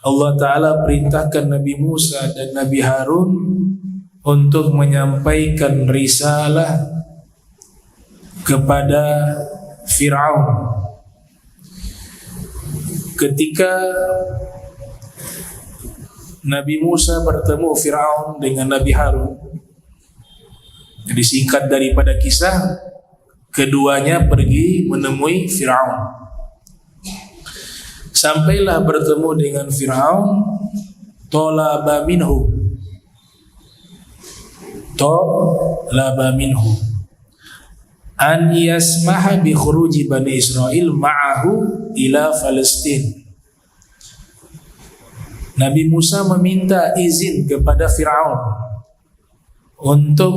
Allah Ta'ala perintahkan Nabi Musa dan Nabi Harun untuk menyampaikan risalah kepada Fir'aun. Ketika Nabi Musa bertemu Fir'aun dengan Nabi Harun, jadi singkat daripada kisah, keduanya pergi menemui Fir'aun. Sampailah bertemu dengan Fir'aun, talaba minhu an yasmaha bi khuruji Bani Israel ma'ahu ila Palestin. Nabi Musa meminta izin kepada Fir'aun untuk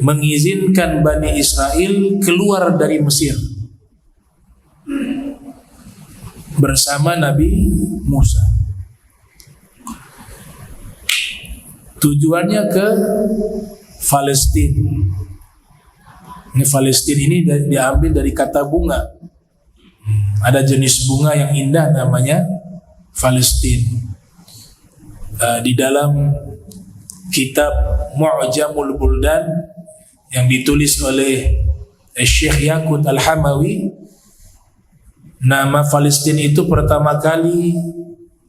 mengizinkan Bani Israel keluar dari Mesir bersama Nabi Musa. Tujuannya ke Palestina. Ini Palestina ini diambil dari kata bunga. Ada jenis bunga yang indah namanya Palestina. Di dalam kitab Mu'jamul Buldan yang ditulis oleh Syekh Yaqut Al-Hamawi, nama Palestina itu pertama kali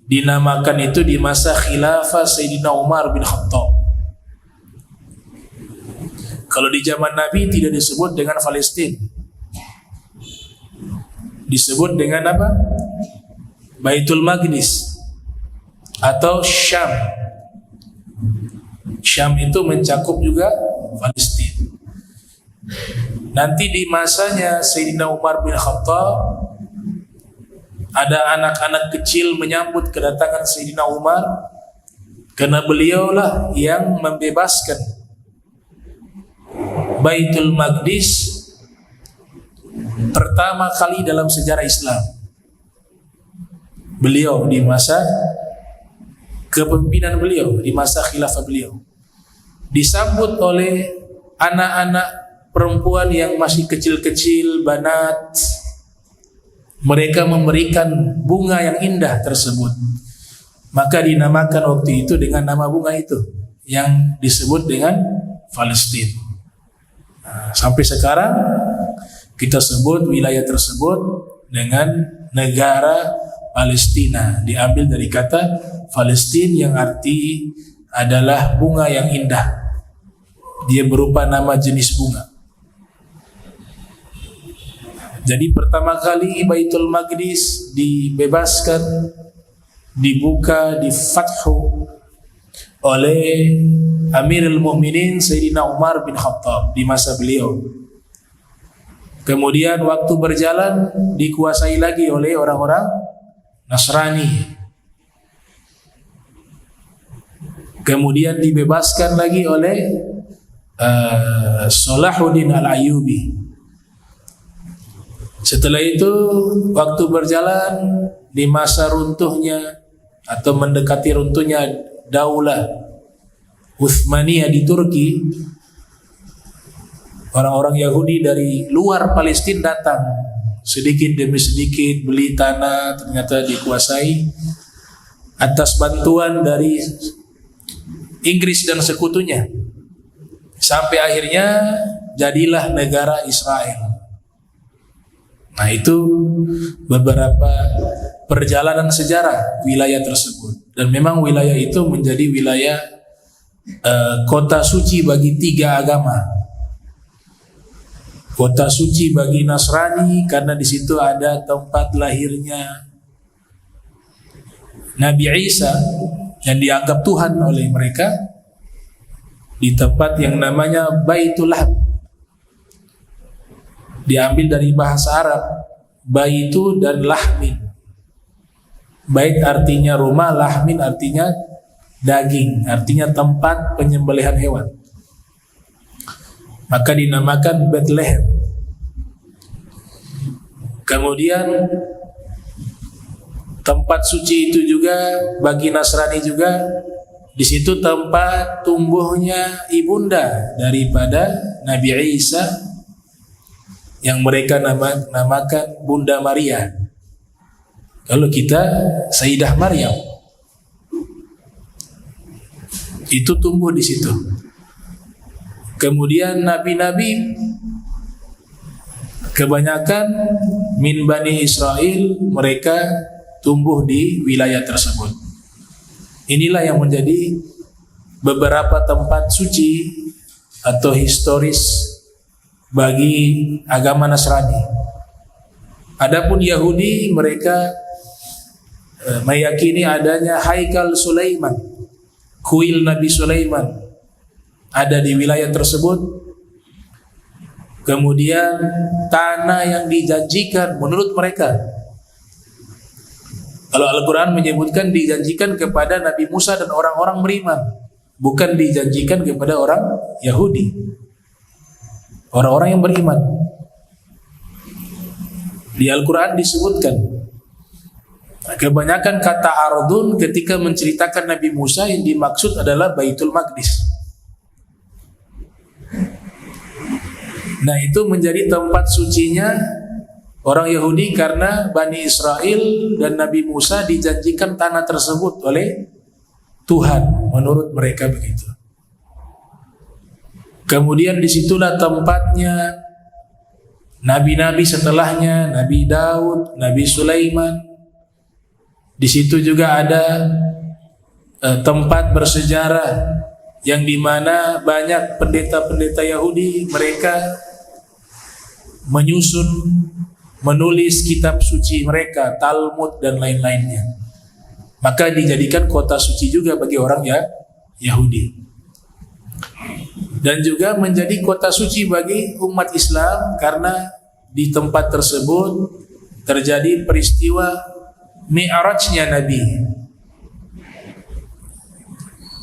dinamakan itu di masa khilafah Sayyidina Umar bin Khattab. Kalau di zaman Nabi tidak disebut dengan Palestina, disebut dengan apa? Baitul Maqdis atau Syam. Syam itu mencakup juga Palestina. Nanti di masanya Sayyidina Umar bin Khattab, ada anak-anak kecil menyambut kedatangan Sayyidina Umar karena beliaulah yang membebaskan Baitul Maqdis pertama kali dalam sejarah Islam. Beliau di masa kepemimpinan beliau, di masa khilafah beliau, disambut oleh anak-anak perempuan yang masih kecil-kecil, banat. Mereka memberikan bunga yang indah tersebut. Maka dinamakan waktu itu dengan nama bunga itu yang disebut dengan Palestina. Sampai sekarang kita sebut wilayah tersebut dengan negara Palestina. Diambil dari kata Palestina yang arti adalah bunga yang indah. Dia berupa nama jenis bunga. Jadi pertama kali Baitul Maqdis dibebaskan, dibuka, difathu oleh Amirul Mukminin Sayyidina Umar bin Khattab di masa beliau. Kemudian waktu berjalan dikuasai lagi oleh orang-orang Nasrani. Kemudian dibebaskan lagi oleh Salahuddin Al-Ayyubi. Setelah itu waktu berjalan di masa runtuhnya atau mendekati runtuhnya Daulah Utsmaniyah di Turki, orang-orang Yahudi dari luar Palestina datang sedikit demi sedikit beli tanah, ternyata dikuasai atas bantuan dari Inggris dan sekutunya, sampai akhirnya jadilah negara Israel. Nah, itu beberapa perjalanan sejarah wilayah tersebut. Dan memang wilayah itu menjadi wilayah kota suci bagi tiga agama. Kota suci bagi Nasrani karena di situ ada tempat lahirnya Nabi Isa yang dianggap Tuhan oleh mereka, di tempat yang namanya Baitul Lahab. Diambil dari bahasa Arab, Baitu dan Lahmin. Bait artinya rumah, Lahmin artinya daging, artinya tempat penyembelihan hewan. Maka dinamakan Bethlehem. Kemudian tempat suci itu juga bagi Nasrani juga, di situ tempat tumbuhnya ibunda daripada Nabi Isa yang mereka namakan Bunda Maria. Kalau kita Sayyidah Maryam itu tumbuh di situ. Kemudian nabi-nabi kebanyakan min Bani Israel, mereka tumbuh di wilayah tersebut. Inilah yang menjadi beberapa tempat suci atau historis bagi agama Nasrani. Adapun Yahudi, mereka meyakini adanya Haikal Sulaiman, kuil Nabi Sulaiman ada di wilayah tersebut. Kemudian tanah yang dijanjikan menurut mereka, kalau Al-Quran menyebutkan dijanjikan kepada Nabi Musa dan orang-orang beriman, bukan dijanjikan kepada orang Yahudi, orang-orang yang beriman. Di Al-Quran disebutkan kebanyakan kata ardun ketika menceritakan Nabi Musa, yang dimaksud adalah Baitul Maqdis. Nah, itu menjadi tempat sucinya orang Yahudi karena Bani Israel dan Nabi Musa dijanjikan tanah tersebut oleh Tuhan, menurut mereka begitu. Kemudian disitulah tempatnya nabi-nabi setelahnya, Nabi Daud, Nabi Sulaiman. Di situ juga ada tempat bersejarah yang dimana banyak pendeta-pendeta Yahudi, mereka menulis kitab suci mereka, Talmud dan lain-lainnya. Maka dijadikan kota suci juga bagi orang Yahudi. Dan juga menjadi kota suci bagi umat Islam karena di tempat tersebut terjadi peristiwa Mi'rajnya Nabi,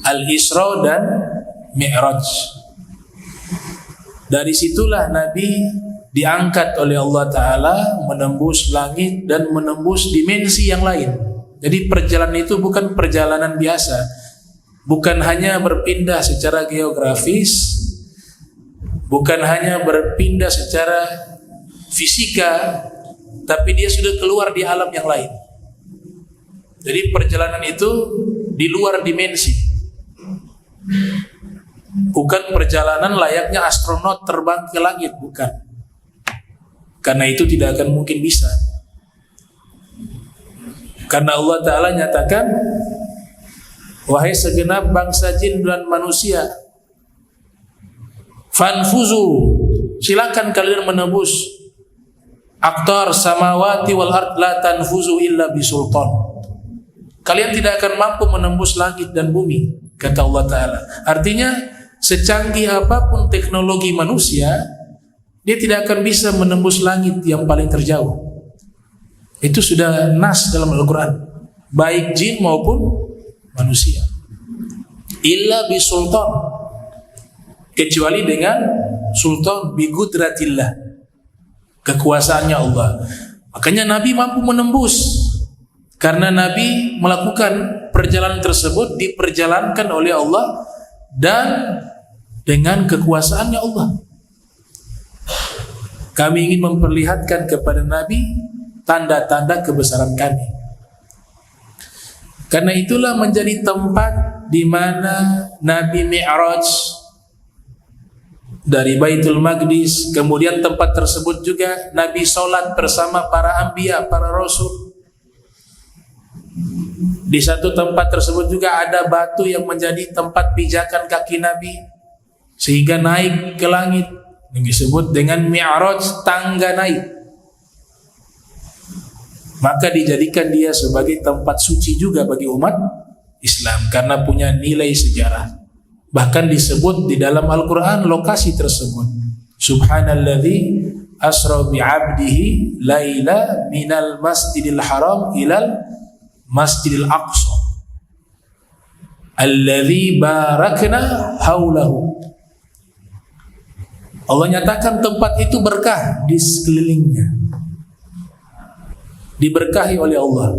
Al-Isra dan Mi'raj. Dari situlah Nabi diangkat oleh Allah Ta'ala menembus langit dan menembus dimensi yang lain. Jadi perjalanan itu bukan perjalanan biasa, bukan hanya berpindah secara geografis, bukan hanya berpindah secara fisika, tapi dia sudah keluar di alam yang lain. Jadi perjalanan itu di luar dimensi, bukan perjalanan layaknya astronot terbang ke langit, bukan. Karena itu tidak akan mungkin bisa. Karena Allah Ta'ala nyatakan, wahai segenap bangsa jin dan manusia, fanfuzu, silakan kalian menembus aqtar samawati wal ard, la tanfuzu illa bisultan. Kalian tidak akan mampu menembus langit dan bumi, kata Allah Ta'ala. Artinya, secanggih apapun teknologi manusia, dia tidak akan bisa menembus langit yang paling terjauh. Itu sudah nas dalam Al-Quran, baik jin maupun manusia. Illa bisultan, kecuali dengan sultan, bi qudratillah, kekuasaannya Allah. Makanya Nabi mampu menembus, karena Nabi melakukan perjalanan tersebut, diperjalankan oleh Allah dan dengan kekuasaannya Allah. Kami ingin memperlihatkan kepada Nabi tanda-tanda kebesaran kami. Karena itulah menjadi tempat di mana Nabi Mi'raj dari Baitul Maqdis. Kemudian tempat tersebut juga Nabi sholat bersama para anbiya, para rasul. Di satu tempat tersebut juga ada batu yang menjadi tempat pijakan kaki Nabi, sehingga naik ke langit, yang disebut dengan Mi'raj, tangga naik. Maka dijadikan dia sebagai tempat suci juga bagi umat Islam karena punya nilai sejarah. Bahkan disebut di dalam Al-Quran lokasi tersebut, Subhanalladzi asra bi'abdihi laila minal masjidil haram ilal masjidil aqsa alladzi barakna haulahu. Allah nyatakan tempat itu berkah di sekelilingnya, diberkahi oleh Allah.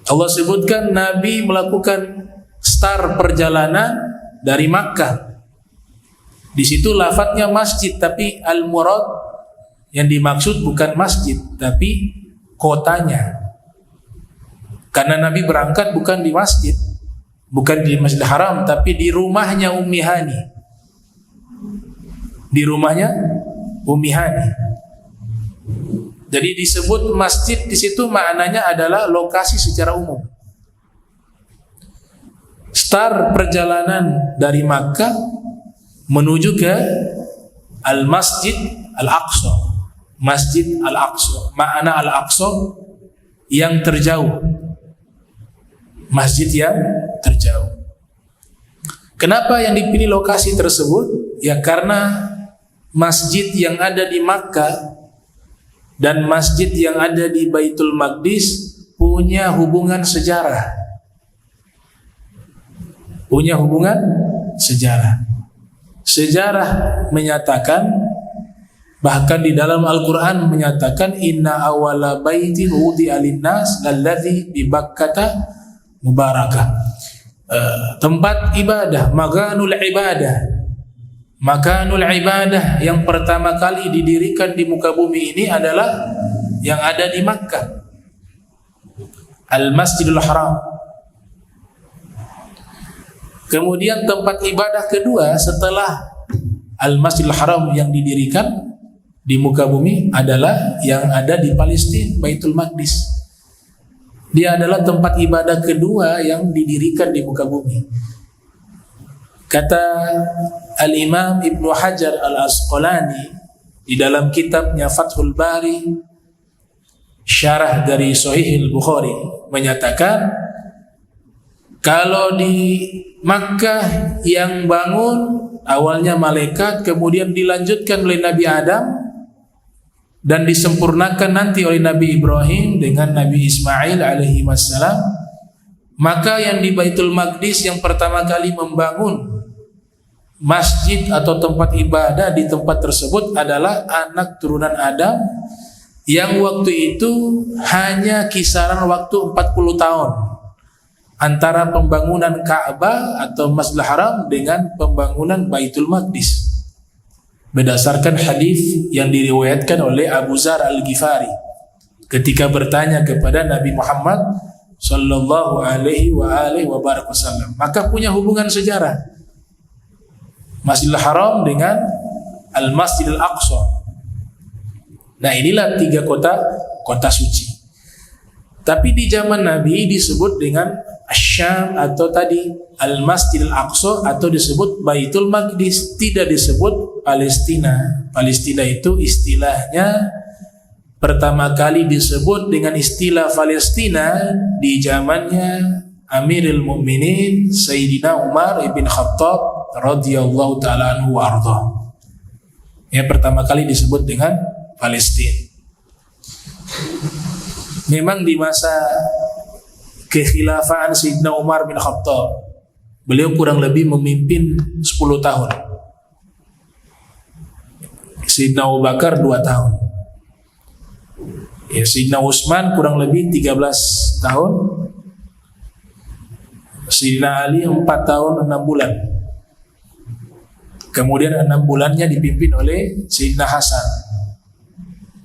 Allah sebutkan Nabi melakukan start perjalanan dari Makkah. Di situ lafadznya masjid, tapi al-murad yang dimaksud bukan masjid, tapi kotanya. Karena Nabi berangkat bukan di masjid, bukan di Masjidil Haram, tapi di rumahnya Ummi Hani. Di rumahnya Ummi Hani. Jadi disebut masjid di situ maknanya adalah lokasi secara umum. Start perjalanan dari Makkah menuju ke Al-Masjid Al-Aqsa. Masjid Al-Aqsa. Makna Al-Aqsa yang terjauh. Masjid yang terjauh. Kenapa yang dipilih lokasi tersebut? Ya karena masjid yang ada di Makkah dan masjid yang ada di Baitul Maqdis punya hubungan sejarah. Punya hubungan sejarah. Sejarah menyatakan, bahkan di dalam Al-Quran menyatakan, inna awala baitin wudi'a linnas lalladzi bi Bakkata mubarakah. Tempat ibadah, makanul ibadah yang pertama kali didirikan di muka bumi ini adalah yang ada di Makkah, Al-Masjidil Haram. Kemudian tempat ibadah kedua setelah Al-Masjidil Haram yang didirikan di muka bumi adalah yang ada di Palestina, Baitul Maqdis. Dia adalah tempat ibadah kedua yang didirikan di muka bumi. Kata Al-Imam Ibnu Hajar Al-Asqalani di dalam kitabnya Fathul Bari, syarah dari Sahih Al-Bukhari, menyatakan kalau di Makkah yang bangun awalnya malaikat, kemudian dilanjutkan oleh Nabi Adam dan disempurnakan nanti oleh Nabi Ibrahim dengan Nabi Ismail alaihi wassalam, maka yang di Baitul Maqdis yang pertama kali membangun masjid atau tempat ibadah di tempat tersebut adalah anak turunan Adam yang waktu itu hanya kisaran waktu 40 tahun antara pembangunan Ka'bah atau Masjidil Haram dengan pembangunan Baitul Maqdis, berdasarkan hadis yang diriwayatkan oleh Abu Dzar Al-Ghifari ketika bertanya kepada Nabi Muhammad sallallahu alaihi wasallam. Maka punya hubungan sejarah Masjidil Haram dengan Al-Masjidil Aqsa. Nah, inilah tiga kota suci. Tapi di zaman Nabi disebut dengan Asyam atau tadi Al-Masjidil Aqsa atau disebut Baitul Maqdis, tidak disebut Palestina. Palestina itu istilahnya pertama kali disebut dengan istilah Palestina di zamannya Amirul Mukminin Sayyidina Umar ibn Khattab radhiyallahu taala anhu wa ardhah. Yang pertama kali disebut dengan Palestina. Memang di masa kekhilafan Sayyidina Umar bin Khattab, beliau kurang lebih memimpin 10 tahun. Sayyidina Abu Bakar 2 tahun. Ya, Sayyidina Utsman kurang lebih 13 tahun. Sayyidina Ali 4 tahun 6 bulan. Kemudian 6 bulannya dipimpin oleh Sayyidina Hasan.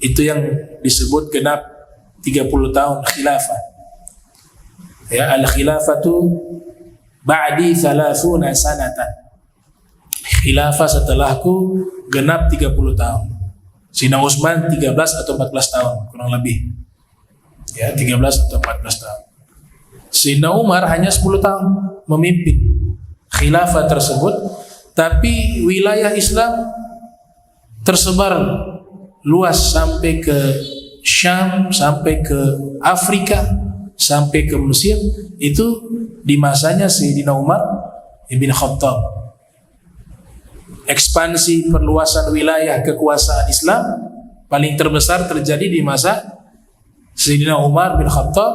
Itu yang disebut genap 30 tahun khilafah. Ya, al-khilafatu ba'di 30 sanatan. Khilafah setelahku genap 30 tahun. Sayyidina Utsman 13 atau 14 tahun kurang lebih. Ya, 13 atau 14 tahun. Sayyidina Umar hanya 10 tahun memimpin khilafah tersebut, tapi wilayah Islam tersebar luas sampai ke Syam, sampai ke Afrika, sampai ke Mesir. Itu di masanya Sayyidina Umar ibn Khattab. Ekspansi perluasan wilayah kekuasaan Islam paling terbesar terjadi di masa Sayyidina Umar bin Khattab,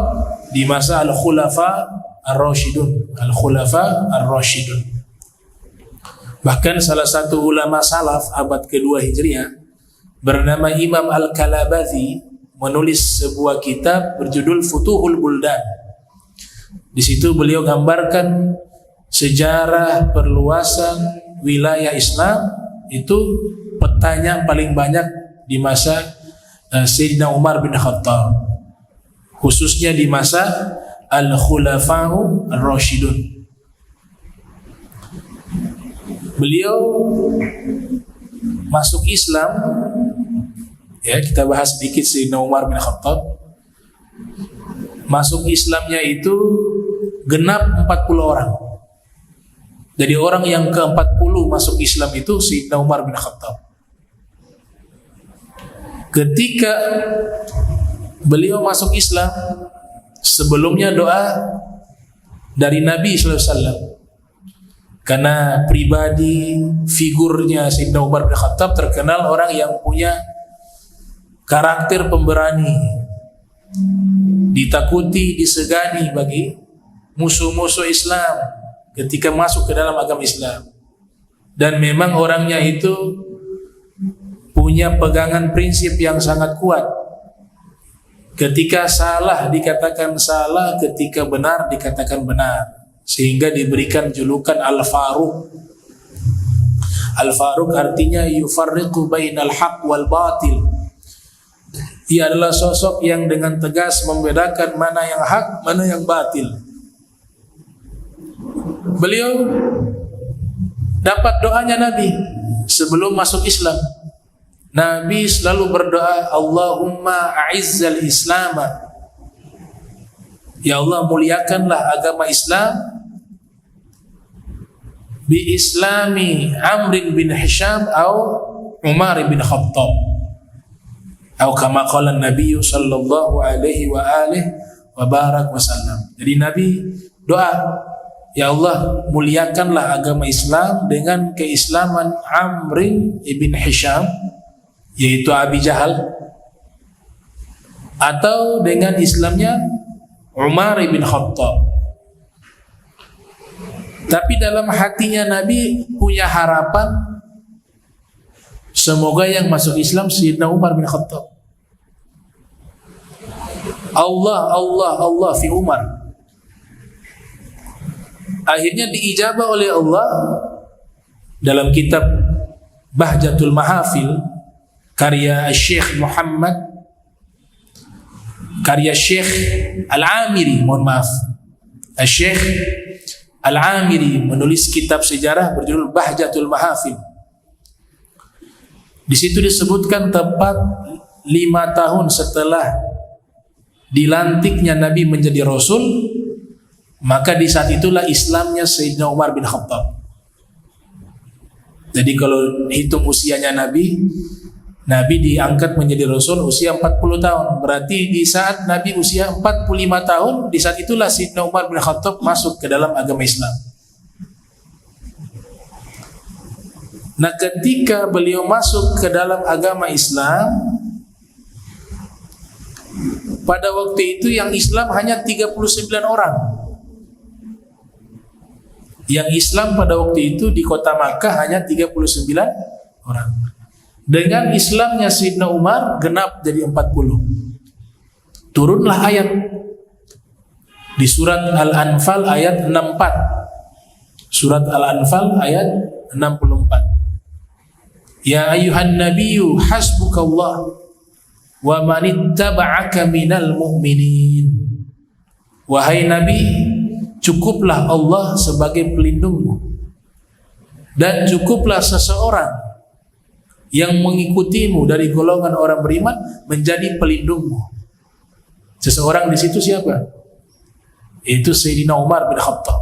di masa Al-Khulafa Ar-Rasyidun. Al-Khulafa Ar-Rasyidun. Bahkan salah satu ulama salaf abad kedua Hijriah bernama Imam Al-Kalabazi menulis sebuah kitab berjudul Futuhul Buldan. Di situ beliau gambarkan sejarah perluasan wilayah Islam, itu petanya paling banyak di masa Sayyidina Umar bin Khattab, khususnya di masa al-khulafa'u ar-rasyidun. Beliau masuk Islam, ya kita bahas sedikit Sayyidina Umar bin Khattab. Masuk Islamnya itu genap 40 orang. Jadi orang yang ke-40 masuk Islam itu Sayyidina Umar bin Khattab. Ketika beliau masuk Islam, sebelumnya doa dari Nabi sallallahu alaihi wasallam. Karena pribadi figurnya Sayyidina Umar bin Khattab terkenal orang yang punya karakter pemberani, ditakuti, disegani bagi musuh-musuh Islam ketika masuk ke dalam agama Islam. Dan memang orangnya itu punya pegangan prinsip yang sangat kuat. Ketika salah dikatakan salah, ketika benar dikatakan benar. Sehingga diberikan julukan Al-Faruq. Al-Faruq artinya yufarriqu bainal haq wal batil. Ia adalah sosok yang dengan tegas membedakan mana yang hak, mana yang batil. Beliau dapat doanya Nabi sebelum masuk Islam. Nabi selalu berdoa, Allahumma a'izzal Islama. Ya Allah, muliakanlah agama Islam bi islami Amr bin Hisham atau Umar bin Khattab. Atau kama qala Nabi sallallahu alaihi wa alihi wa barak wasallam. Jadi Nabi doa, ya Allah, muliakanlah agama Islam dengan keislaman Amr bin Hisham, yaitu Abi Jahal, atau dengan Islamnya Umar bin Khattab. Tapi dalam hatinya Nabi punya harapan, semoga yang masuk Islam Sayyidina Umar bin Khattab. Allah fi Umar. Akhirnya diijabah oleh Allah dalam kitab Bahjatul Mahafil karya Syekh Muhammad, karya Syekh Al-Amiri, mohon maaf, Syekh Al-Amiri menulis kitab sejarah berjudul Bahjatul Mahafil. Di situ disebutkan tepat 5 tahun setelah dilantiknya Nabi menjadi Rasul, maka di saat itulah Islamnya Sayyidina Umar bin Khattab. Jadi kalau hitung usianya Nabi diangkat menjadi Rasul usia 40 tahun. Berarti di saat Nabi usia 45 tahun, di saat itulah Sayyidina Umar bin Khattab masuk ke dalam agama Islam. Nah, ketika beliau masuk ke dalam agama Islam, pada waktu itu yang Islam hanya 39 orang. Yang Islam pada waktu itu di kota Makkah hanya 39 orang. Dengan Islamnya Sayyidina Umar genap jadi 40. Turunlah ayat di surat Al-Anfal ayat 64. Surat Al-Anfal ayat 64. Ya ayyuhan nabiyyu hasbukallah wa manittaba'aka minal mu'minin. Wahai Nabi, cukuplah Allah sebagai pelindungmu, dan cukuplah seseorang yang mengikutimu dari golongan orang beriman menjadi pelindungmu. Seseorang di situ siapa? Itu Sayyidina Umar bin Khattab.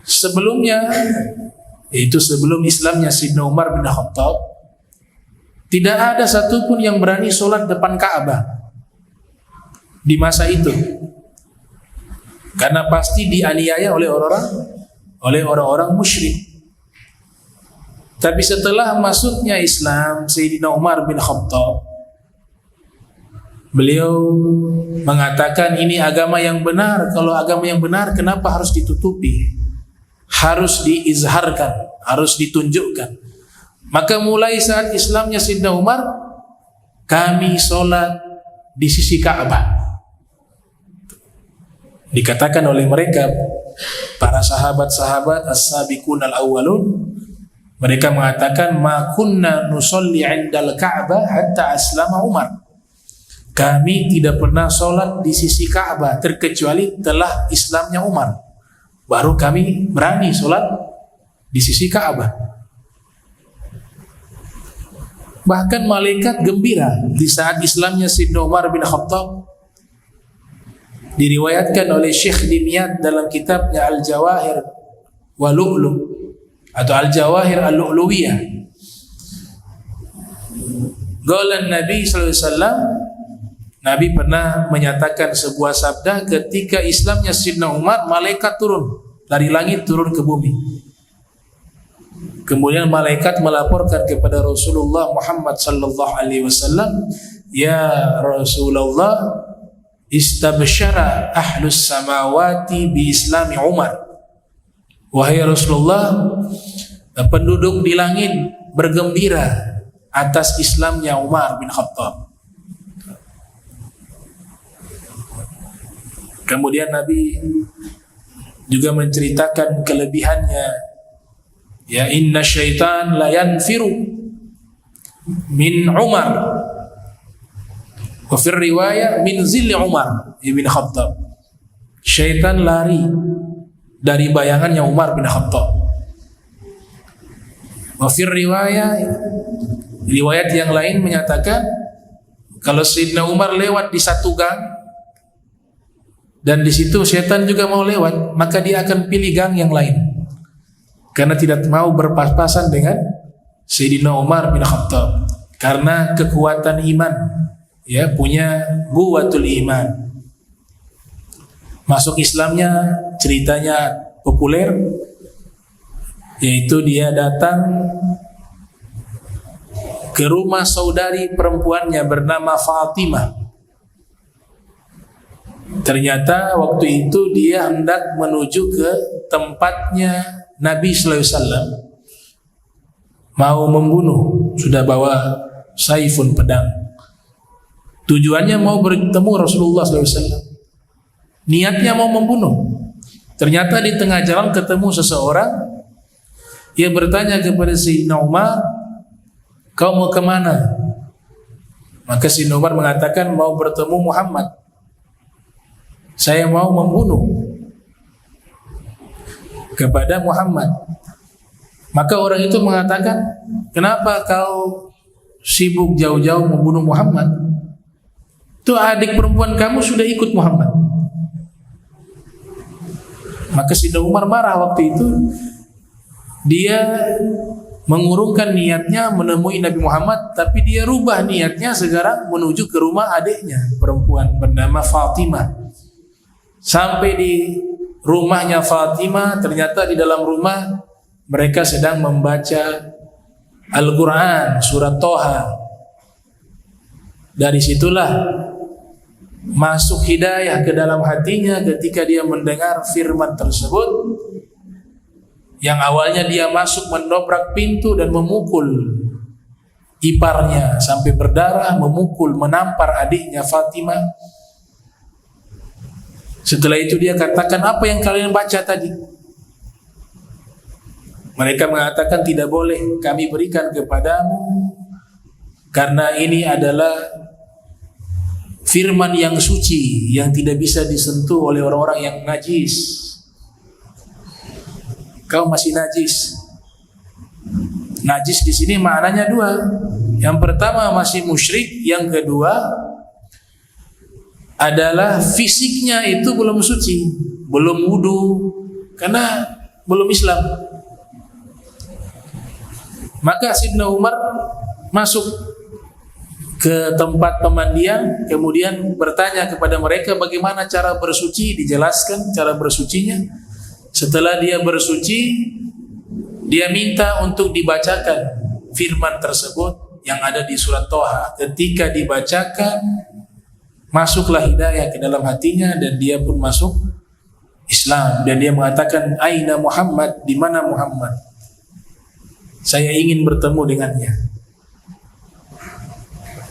Sebelumnya, itu sebelum Islamnya Sayyidina Umar bin Khattab, tidak ada satupun yang berani sholat depan Ka'bah di masa itu, karena pasti dianiaya oleh orang-orang musyrik. Tapi setelah masuknya Islam Sayyidina Umar bin Khattab, beliau mengatakan ini agama yang benar. Kalau agama yang benar, kenapa harus ditutupi? Harus diizharkan, harus ditunjukkan. Maka mulai saat Islamnya Sayyidina Umar, kami sholat di sisi Ka'bah. Dikatakan oleh mereka, para sahabat-sahabat as-sabiqun al-awwalun, mereka mengatakan, ma kunna nusalli 'indal Ka'bah hatta aslama Umar. kami tidak pernah sholat di sisi Ka'bah terkecuali telah Islamnya Umar. Baru kami berani sholat di sisi Ka'bah. Bahkan malaikat gembira di saat Islamnya Sayyidina Umar bin Khattab. Diriwayatkan oleh Syekh Dimyat dalam kitabnya Al-Jawahir wa Lu'lu' atau Al-Jawahir Al-Lu'luwiyah. Qala Nabi sallallahu alaihi wasallam, Nabi pernah menyatakan sebuah sabda ketika Islamnya Sayyidina Umar, malaikat turun dari langit turun ke bumi. Kemudian malaikat melaporkan kepada Rasulullah Muhammad sallallahu alaihi wasallam, "Ya Rasulullah, istabsyara ahlus samawati bi islami Umar." Wahai Rasulullah, penduduk di langit bergembira atas Islamnya Umar bin Khattab. Kemudian Nabi juga menceritakan kelebihannya. Ya, inna syaitan la yanfiru min Umar. Wa fir riwayah min zilli Umar ibn Khattab. Syaitan lari dari bayangannya Umar bin Khattab. Wa fir riwayah, riwayat yang lain menyatakan kalau Sayyidina Umar lewat di satu gang dan di situ syaitan juga mau lewat, maka dia akan pilih gang yang lain karena tidak mau berpas-pasan dengan Sayyidina Umar bin Khattab karena kekuatan iman, ya, punya quwwatul iman. Masuk Islamnya ceritanya populer, yaitu dia datang ke rumah saudari perempuannya bernama Fatimah. Ternyata waktu itu dia hendak menuju ke tempatnya Nabi sallallahu alaihi wasallam, mau membunuh, sudah bawa saifun, pedang. Tujuannya mau bertemu Rasulullah sallallahu alaihi wasallam. Niatnya mau membunuh. Ternyata di tengah jalan ketemu seseorang yang bertanya kepada Sayyidina Umar, "Kau mau kemana?" Maka Sayyidina Umar mengatakan, "Mau bertemu Muhammad. Saya mau membunuh kepada Muhammad." Maka orang itu mengatakan, "Kenapa kau sibuk jauh-jauh membunuh Muhammad? Tuh adik perempuan kamu sudah ikut Muhammad." Maka Sayyidina Umar marah waktu itu. Dia mengurungkan niatnya menemui Nabi Muhammad, tapi dia rubah niatnya sekarang menuju ke rumah adiknya perempuan bernama Fatimah. Sampai di rumahnya Fatimah, ternyata di dalam rumah mereka sedang membaca Al-Quran, surat Toha. Dari situlah masuk hidayah ke dalam hatinya ketika dia mendengar firman tersebut. Yang awalnya dia masuk mendobrak pintu dan memukul iparnya sampai berdarah, memukul, menampar adiknya Fatimah. Setelah itu dia katakan, "Apa yang kalian baca tadi?" Mereka mengatakan, "Tidak boleh kami berikan kepadamu karena ini adalah firman yang suci yang tidak bisa disentuh oleh orang-orang yang najis. Kau masih najis." Najis di sini maknanya dua. Yang pertama masih musyrik, yang kedua adalah fisiknya itu belum suci, belum wudu karena belum Islam. Maka Sayyidina Umar masuk ke tempat pemandian, kemudian bertanya kepada mereka bagaimana cara bersuci, dijelaskan cara bersucinya. Setelah dia bersuci, dia minta untuk dibacakan firman tersebut yang ada di surat Toha. Ketika dibacakan, masuklah hidayah ke dalam hatinya dan dia pun masuk Islam. Dan dia mengatakan, "Aina Muhammad, di mana Muhammad? Saya ingin bertemu dengannya."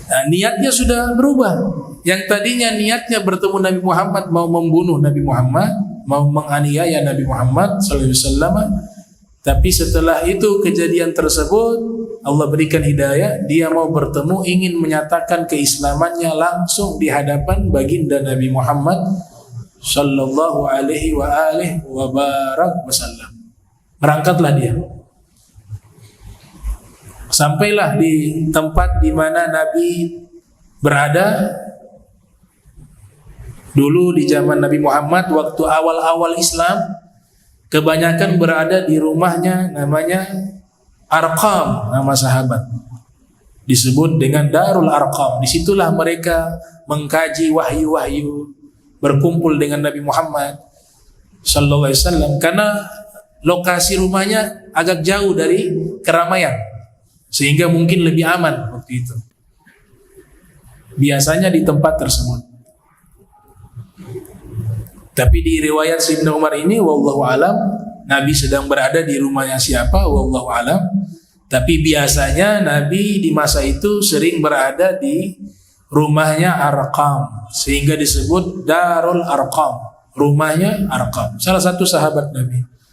Nah, niatnya sudah berubah. Yang tadinya niatnya bertemu Nabi Muhammad, mau membunuh Nabi Muhammad, mau menganiaya Nabi Muhammad sallallahu alaihi wasallam. Tapi setelah itu kejadian tersebut, Allah berikan hidayah, dia mau bertemu, ingin menyatakan keislamannya langsung di hadapan baginda Nabi Muhammad sallallahu alaihi wa alihi wa barak wasallam. Berangkatlah dia. Sampailah di tempat di mana Nabi berada. Dulu di zaman Nabi Muhammad, waktu awal-awal Islam, kebanyakan berada di rumahnya, namanya Arqam, nama sahabat. Disebut dengan Darul Arqam. Disitulah mereka mengkaji wahyu-wahyu, berkumpul dengan Nabi Muhammad sallallahu alaihi wasallam, karena lokasi rumahnya agak jauh dari keramaian, sehingga mungkin lebih aman waktu itu. Biasanya di tempat tersebut. Tapi di riwayat Sayyidina Umar ini, wallahu alam, Nabi sedang berada di rumahnya siapa, wallahu alam. Tapi biasanya Nabi di masa itu sering berada di rumahnya Arqam, sehingga disebut Darul Arqam, rumahnya Arqam, salah satu sahabat Nabi.